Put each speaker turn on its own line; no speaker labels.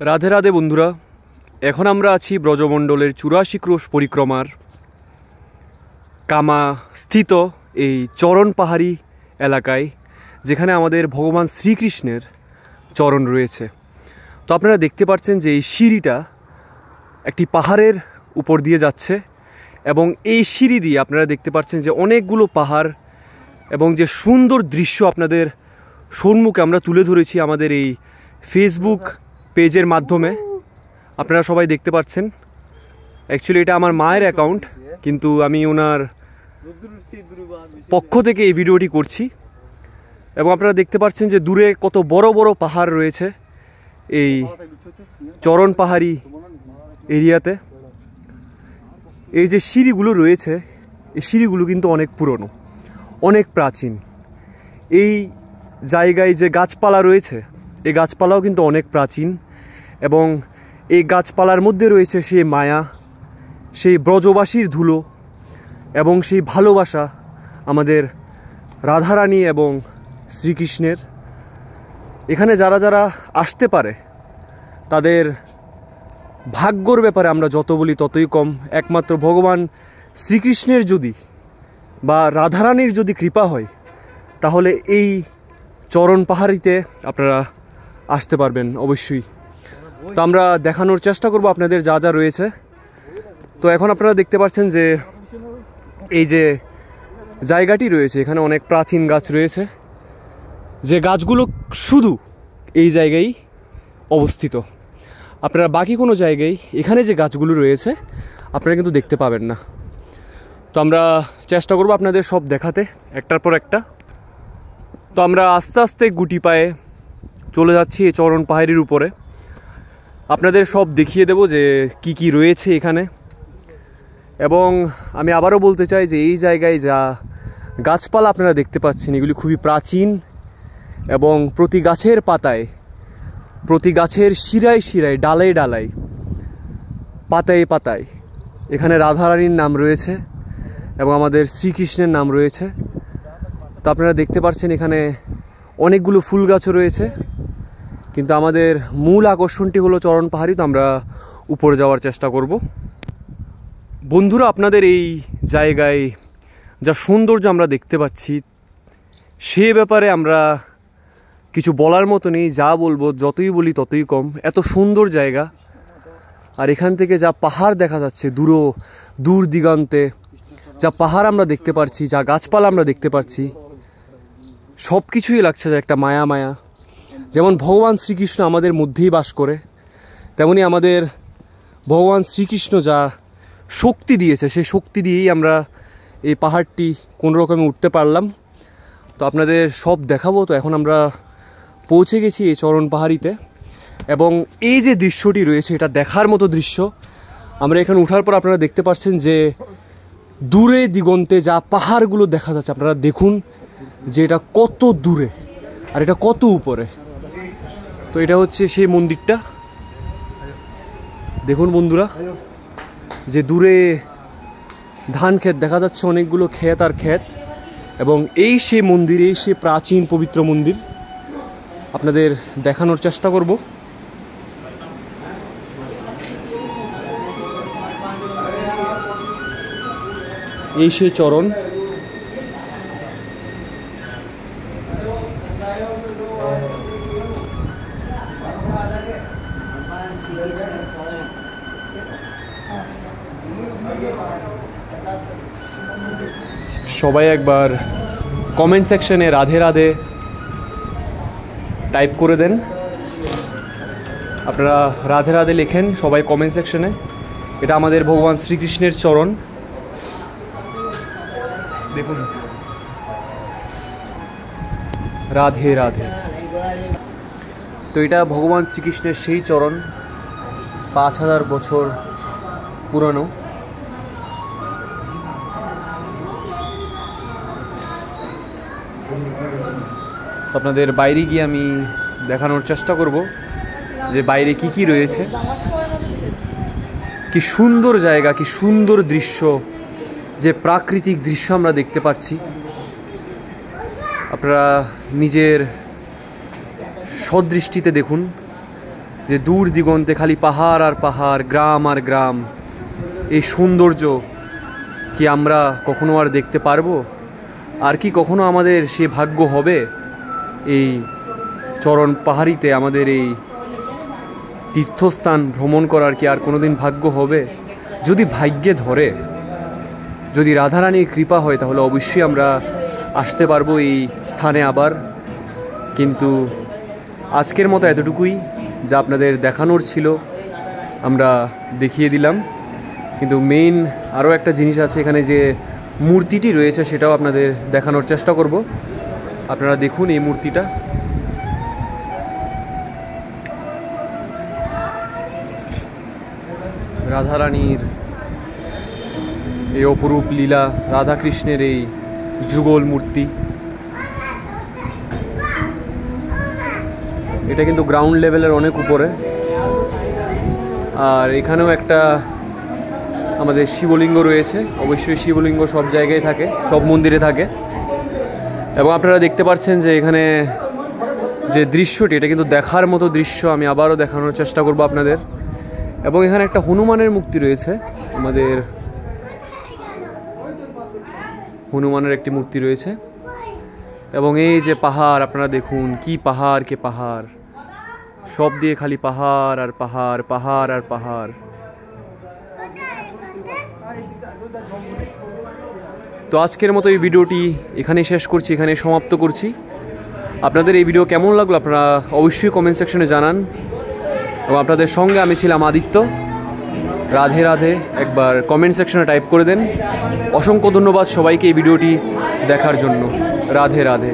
রাধে রাধে বন্ধুরা, এখন আমরা আছি ব্রজমণ্ডলের 84 ক্রোশ পরিক্রমার কামা স্থিত এই চরণ পাহাড়ি এলাকায়, যেখানে আমাদের ভগবান শ্রীকৃষ্ণের চরণ রয়েছে। তো আপনারা দেখতে পাচ্ছেন যে এই সিঁড়িটা একটি পাহাড়ের উপর দিয়ে যাচ্ছে এবং এই সিঁড়ি দিয়ে আপনারা দেখতে পাচ্ছেন যে অনেকগুলো পাহাড় এবং যে সুন্দর দৃশ্য আপনাদের সম্মুখে আমরা তুলে ধরেছি আমাদের এই ফেসবুক পেজের মাধ্যমে। আপনারা সবাই দেখতে পাচ্ছেন, অ্যাকচুয়ালি এটা আমার মায়ের অ্যাকাউন্ট, কিন্তু আমি ওনার পক্ষ থেকে এই ভিডিওটি করছি। এবং আপনারা দেখতে পাচ্ছেন যে দূরে কত বড় বড় পাহাড় রয়েছে এই চরণ পাহাড়ি এরিয়াতে। এই যে সিঁড়িগুলো রয়েছে, এই সিঁড়িগুলো কিন্তু অনেক পুরনো, অনেক প্রাচীন। এই জায়গায় যে গাছপালা রয়েছে, এই গাছপালাও কিন্তু অনেক প্রাচীন এবং এই গাছপালার মধ্যে রয়েছে সেই মায়া, সেই ব্রজবাসীর ধুলো এবং সেই ভালোবাসা আমাদের রাধারানী এবং শ্রীকৃষ্ণের। এখানে যারা যারা আসতে পারে তাদের ভাগ্যর ব্যাপারে আমরা যত বলি ততই কম। একমাত্র ভগবান শ্রীকৃষ্ণের যদি বা রাধারানীর যদি কৃপা হয় তাহলে এই চরণ পাহাড়িতে আপনারা আসতে পারবেন অবশ্যই। তো আমরা দেখানোর চেষ্টা করব আপনাদের যা যা রয়েছে। তো এখন আপনারা দেখতে পাচ্ছেন যে এই যে জায়গাটি রয়েছে, এখানে অনেক প্রাচীন গাছ রয়েছে, যে গাছগুলো শুধু এই জায়গায় অবস্থিত। আপনারা বাকি কোনো জায়গায় এখানে যে গাছগুলো রয়েছে আপনারা কিন্তু দেখতে পাবেন না। তো আমরা চেষ্টা করব আপনাদের সব দেখাতে একটার পর একটা। তো আমরা আস্তে আস্তে গুটি পায়ে চলে যাচ্ছি এই চরণ পাহাড়ির উপরে। আপনাদের সব দেখিয়ে দেব যে কি কি রয়েছে এখানে। এবং আমি আবারও বলতে চাই যে এই জায়গায় যা গাছপালা আপনারা দেখতে পাচ্ছেন এগুলি খুবই প্রাচীন এবং প্রতি গাছের পাতায়, প্রতি গাছের শিরায় শিরায়, ডালায় ডালায়, পাতায় পাতায় এখানে রাধারানীর নাম রয়েছে এবং আমাদের শ্রীকৃষ্ণের নাম রয়েছে। তো আপনারা দেখতে পাচ্ছেন এখানে অনেকগুলো ফুল গাছও রয়েছে, কিন্তু আমাদের মূল আকর্ষণটি হলো চরণ পাহাড়ি। তো আমরা উপরে যাওয়ার চেষ্টা করব। বন্ধুরা, আপনাদের এই জায়গায় যা সৌন্দর্য আমরা দেখতে পাচ্ছি সে ব্যাপারে আমরা কিছু বলার মতো নেই। যা বলবো, যতই বলি ততই কম। এত সুন্দর জায়গা, আর এখান থেকে যা পাহাড় দেখা যাচ্ছে দূর দিগন্তে, যা পাহাড় আমরা দেখতে পাচ্ছি, যা গাছপালা আমরা দেখতে পাচ্ছি, সব কিছুই লাগছে যে একটা মায়া মায়া। যেমন ভগবান শ্রীকৃষ্ণ আমাদের মধ্যেই বাস করে, তেমনি আমাদের ভগবান শ্রীকৃষ্ণ যা শক্তি দিয়েছে সেই শক্তি দিয়েই আমরা এই পাহাড়টি কোনো রকমে উঠতে পারলাম। তো আপনাদের সব দেখাবো। তো এখন আমরা পৌঁছে গেছি এই চরণ পাহাড়িতে এবং এই যে দৃশ্যটি রয়েছে এটা দেখার মতো দৃশ্য। আমরা এখানে ওঠার পর আপনারা দেখতে পাচ্ছেন যে দূরে দিগন্তে যা পাহাড়গুলো দেখা যাচ্ছে, আপনারা দেখুন যে এটা কত দূরে আর এটা কত উপরে। তো এটা হচ্ছে সেই মন্দিরটা, দেখুন বন্ধুরা, যে দূরে ধান ক্ষেত দেখা যাচ্ছে, অনেকগুলো ক্ষেত আর ক্ষেত, এবং এই সেই মন্দির, এই সেই প্রাচীন পবিত্র মন্দির আপনাদের দেখানোর চেষ্টা করব। এই সেই চরণ। সবাই একবার কমেন্ট সেকশনে রাধে রাধে টাইপ করে দেন। আপনারা রাধে রাধে লেখেন সবাই কমেন্ট সেকশনে। এটা আমাদের ভগবান শ্রীকৃষ্ণের চরণ, দেখুন। রাধে রাধে। তো এটা ভগবান শ্রীকৃষ্ণের সেই চরণ, 5000 বছর পুরনো। আপনাদের বাইরে গিয়ে আমি দেখানোর চেষ্টা করব যে বাইরে কি কি রয়েছে। কি সুন্দর জায়গা, কি সুন্দর দৃশ্য, যে প্রাকৃতিক দৃশ্য আমরা দেখতে পাচ্ছি। আপনারা নিজের সদৃষ্টিতে দেখুন যে দূর দিগন্তে খালি পাহাড় আর পাহাড়, গ্রাম আর গ্রাম, এই সৌন্দর্য কি আমরা কখনো আর দেখতে পারবো? আর কি কখনো আমাদের সে ভাগ্য হবে এই চরণ পাহাড়িতে আমাদের এই তীর্থস্থান ভ্রমণ করার? কি আর কোনোদিন ভাগ্য হবে? যদি ভাগ্যে ধরে, যদি রাধারানীর কৃপা হয়, তাহলে অবশ্যই আমরা আসতে পারবো এই স্থানে আবার। কিন্তু আজকের মতো এতটুকুই যা আপনাদের দেখানোর ছিল আমরা দেখিয়ে দিলাম। কিন্তু মেইন আরও একটা জিনিস আছে, এখানে যে মূর্তিটি রয়েছে সেটাও আপনাদের দেখানোর চেষ্টা করব। আপনারা দেখুন এই মূর্তিটা। রাধারানীর এই অপরূপ লীলা, রাধাকৃষ্ণের এই যুগল মূর্তি। এটা কিন্তু গ্রাউন্ড লেভেলের অনেক উপরে। আর এখানেও একটা আমাদের শিবলিঙ্গ রয়েছে। অবশ্যই শিবলিঙ্গ সব জায়গায় থাকে, সব মন্দিরে থাকে। এবং আপনারা দেখতে পাচ্ছেন যে এখানে যে দৃশ্যটি, এটা কিন্তু দেখার মতো দৃশ্য। আমি আবারও দেখানোর চেষ্টা করব আপনাদের। এবং এখানে একটা হনুমানের মূর্তি রয়েছে, আমাদের হনুমানের একটি মূর্তি রয়েছে। এবং এই যে পাহাড়, আপনারা দেখুন কি পাহাড়, কে পাহাড়, সব দিয়ে খালি পাহাড় আর পাহাড়, পাহাড় আর পাহাড়। তো আজকের মতো এই ভিডিওটি এখানেই শেষ করছি, এখানে সমাপ্ত করছি। আপনাদের এই ভিডিও কেমন লাগলো আপনারা অবশ্যই কমেন্ট সেকশনে জানান। এবং আপনাদের সঙ্গে আমি ছিলাম আদিত্য। রাধে রাধে একবার কমেন্ট সেকশনে টাইপ করে দেন। অসংখ্য ধন্যবাদ সবাইকে এই ভিডিওটি দেখার জন্য। রাধে রাধে।